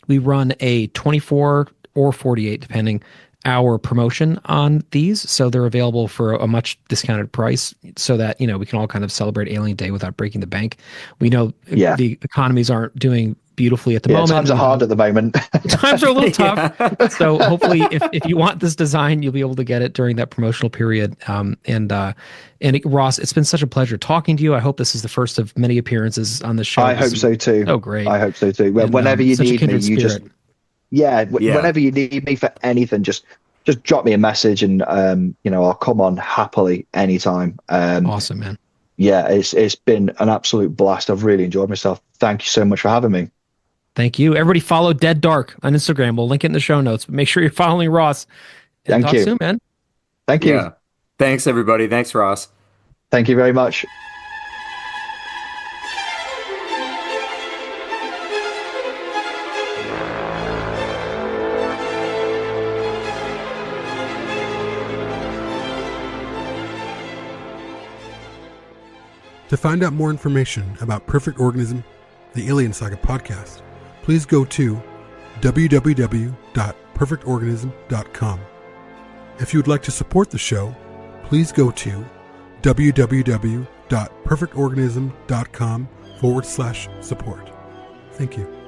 we run a 24 or 48, depending, hour promotion on these, so they're available for a much discounted price, so that we can all kind of celebrate Alien Day without breaking the bank. We know the economies aren't doing beautifully at the moment. Times are hard at the moment. Times are a little tough. So hopefully, if you want this design, you'll be able to get it during that promotional period. Ross, it's been such a pleasure talking to you. I hope this is the first of many appearances on the show. I hope so too. Oh, great! I hope so too. Whenever you need me, you just. Whenever you need me for anything, just drop me a message, and I'll come on happily anytime. Awesome, man. Yeah, it's been an absolute blast. I've really enjoyed myself. Thank you so much for having me. Thank you. Everybody follow DeadDark on Instagram. We'll link it in the show notes. But make sure you're following Ross. And Thank you. Soon, man. Thank you. Yeah. Thanks, everybody. Thanks, Ross. Thank you very much. To find out more information about Perfect Organism, the Alien Saga podcast, please go to www.perfectorganism.com. If you would like to support the show, please go to www.perfectorganism.com/support. Thank you.